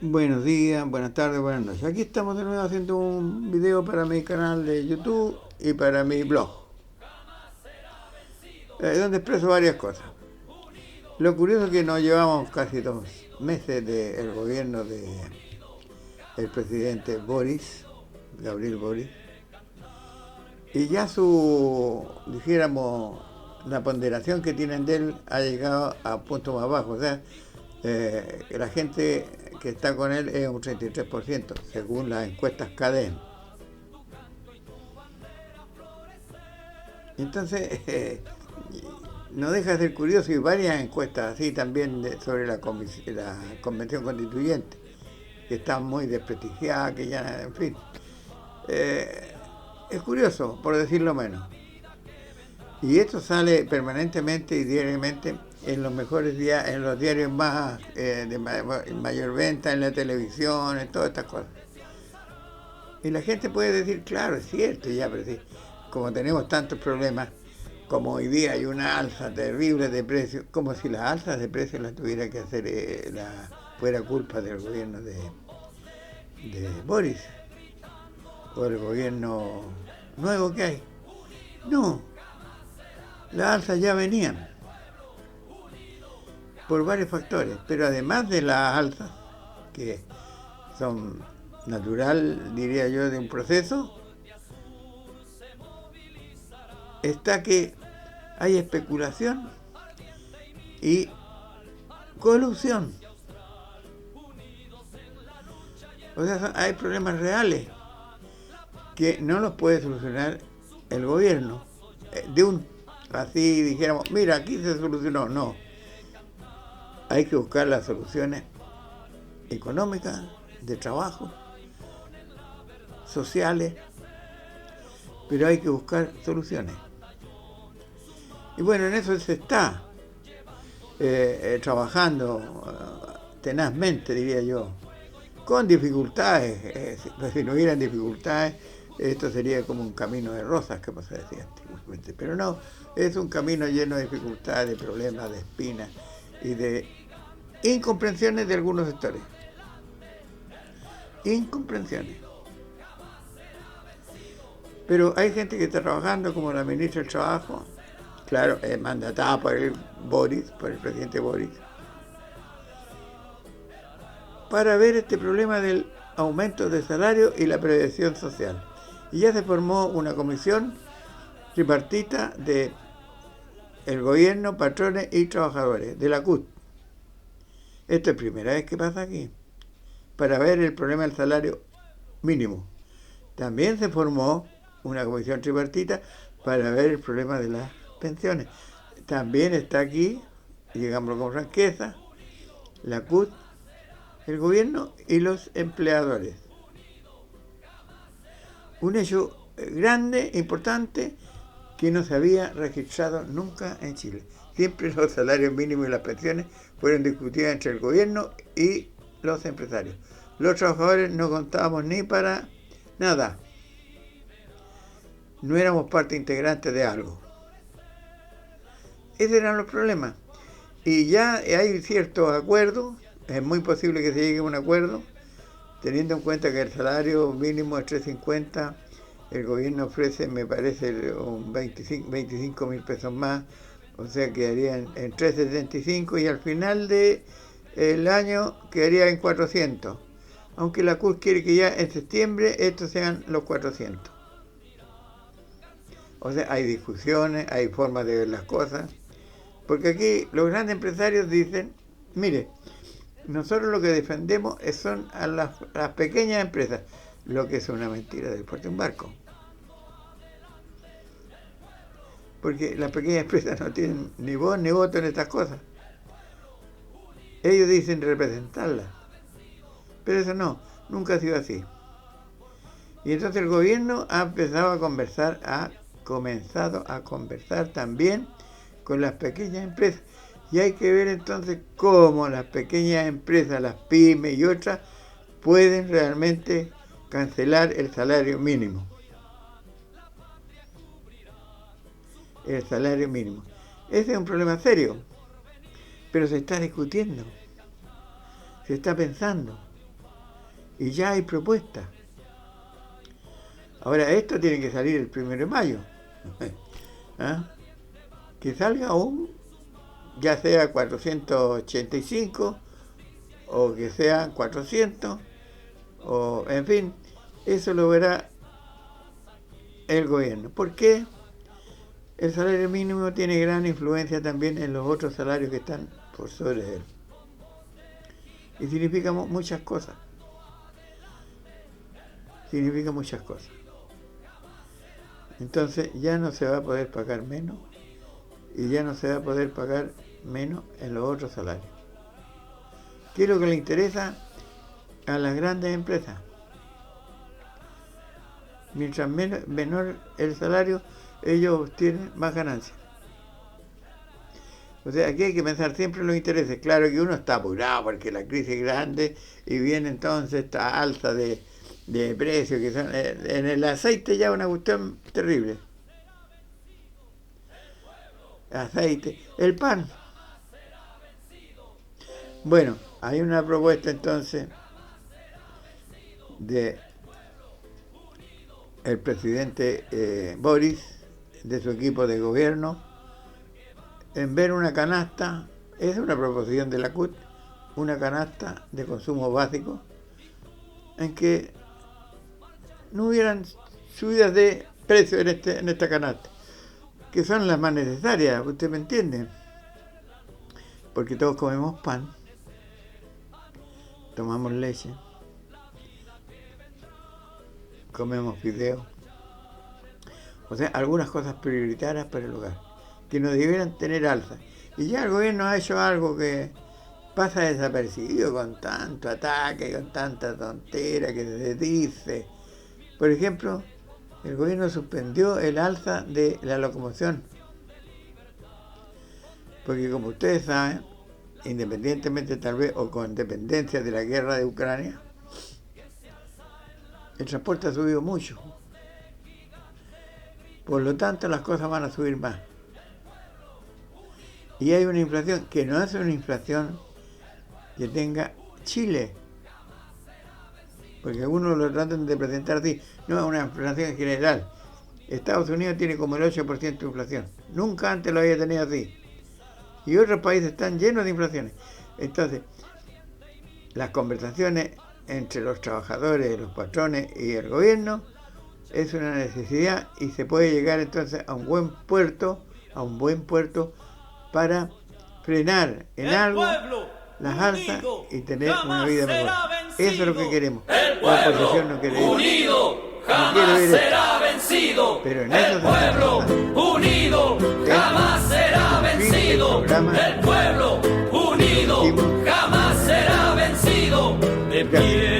Buenos días, buenas tardes, buenas noches. Aquí estamos de nuevo haciendo un video para mi canal de YouTube y para mi blog, donde expreso varias cosas. Lo curioso es que nos llevamos casi 2 meses del gobierno del presidente Boris, Gabriel Boris, y ya dijéramos, la ponderación que tienen de él ha llegado a puntos más bajos. O sea, que la gente que está con él es un 33%, según las encuestas CADEM. Entonces, no deja de ser curioso, y varias encuestas así también sobre la convención constituyente, que está muy desprestigiada, que ya, en fin. Eh, es curioso, por decirlo menos. Y esto sale permanentemente y diariamente en los mejores días, en los diarios más de mayor venta, en la televisión, en todas estas cosas. Y la gente puede decir, claro, es cierto, ya, pero sí, como tenemos tantos problemas, como hoy día hay una alza terrible de precios, como si las alzas de precios las tuviera que hacer, fuera culpa del gobierno de Boris o el gobierno nuevo que hay. No, las alzas ya venían por varios factores, pero además de las alzas, que son natural, diría yo, de un proceso, está que hay especulación y colusión. O sea, hay problemas reales que no los puede solucionar el gobierno. Así dijéramos, mira, aquí se solucionó. No, hay que buscar las soluciones económicas, de trabajo, sociales, pero hay que buscar soluciones. Y bueno, en eso se está trabajando tenazmente, diría yo, con dificultades. Si no hubieran dificultades, esto sería como un camino de rosas, como se decía antiguamente. Pero no, es un camino lleno de dificultades, de problemas, de espinas y de incomprensiones de algunos sectores. Incomprensiones. Pero hay gente que está trabajando, como la ministra del Trabajo, claro, mandatada por el Boris, por el presidente Boris, para ver este problema del aumento de salario y la prevención social. Y ya se formó una comisión tripartita de el gobierno, patrones y trabajadores, de la CUT. Esto es primera vez que pasa aquí, para ver el problema del salario mínimo. También se formó una comisión tripartita para ver el problema de las pensiones. También está aquí, digámoslo con franqueza, la CUT, el gobierno y los empleadores. Un hecho grande, importante, que no se había registrado nunca en Chile. Siempre los salarios mínimos y las pensiones fueron discutidas entre el gobierno y los empresarios. Los trabajadores no contábamos ni para nada. No éramos parte integrante de algo. Esos eran los problemas. Y ya hay ciertos acuerdos, es muy posible que se llegue a un acuerdo, teniendo en cuenta que el salario mínimo es 350, el gobierno ofrece, me parece, un 25 mil pesos más, o sea, quedaría en 375 y al final del año quedaría en 400. Aunque la CUT quiere que ya en septiembre estos sean los 400. O sea, hay discusiones, hay formas de ver las cosas, porque aquí los grandes empresarios dicen, mire, nosotros lo que defendemos son a las pequeñas empresas, lo que es una mentira del puerto de un barco. Porque las pequeñas empresas no tienen ni voz ni voto en estas cosas. Ellos dicen representarlas, pero eso no, nunca ha sido así. Y entonces el gobierno ha empezado a conversar, ha comenzado a conversar también con las pequeñas empresas. Y hay que ver entonces cómo las pequeñas empresas, las pymes y otras, pueden realmente cancelar el salario mínimo. El salario mínimo. Ese es un problema serio, pero se está discutiendo, se está pensando. y ya hay propuestas. Ahora, esto tiene que salir el 1 de mayo. ¿Ah? Que salga ya sea 485 o que sean 400, o en fin, eso lo verá el gobierno. ¿Por qué? El salario mínimo tiene gran influencia también en los otros salarios que están por sobre él. Y significa muchas cosas. Significa muchas cosas. Entonces ya no se va a poder pagar menos y ya no se va a poder pagar menos en los otros salarios. ¿Qué es lo que le interesa a las grandes empresas? Mientras menor el salario, ellos obtienen más ganancias. O sea, aquí hay que pensar siempre en los intereses. Claro que uno está apurado porque la crisis es grande y viene entonces esta alza de precios que son, en el aceite ya una cuestión terrible. Aceite, el pan. Bueno, hay una propuesta entonces de el presidente Boris, de su equipo de gobierno, en ver una canasta, es una proposición de la CUT, una canasta de consumo básico, en que no hubieran subidas de precio en esta canasta, que son las más necesarias, usted me entiende, porque todos comemos pan, tomamos leche, comemos fideos, o sea, algunas cosas prioritarias para el hogar, que no debieran tener alza. Y ya el gobierno ha hecho algo que pasa desapercibido con tanto ataque, con tanta tontera que se dice. Por ejemplo, el gobierno suspendió el alza de la locomoción. Porque como ustedes saben, independientemente tal vez o con dependencia de la guerra de Ucrania, el transporte ha subido mucho. Por lo tanto, las cosas van a subir más. Y hay una inflación que no es una inflación que tenga Chile. Porque algunos lo tratan de presentar así. No, es una inflación general. Estados Unidos tiene como el 8% de inflación. Nunca antes lo había tenido así. Y otros países están llenos de inflaciones. Entonces, las conversaciones entre los trabajadores, los patrones y el gobierno es una necesidad y se puede llegar entonces a un buen puerto, para frenar en algo las alzas y tener una vida mejor. Eso es lo que queremos. La oposición no quiere unido jamás será vencido. Pero en eso el pueblo unido jamás será vencido. El pueblo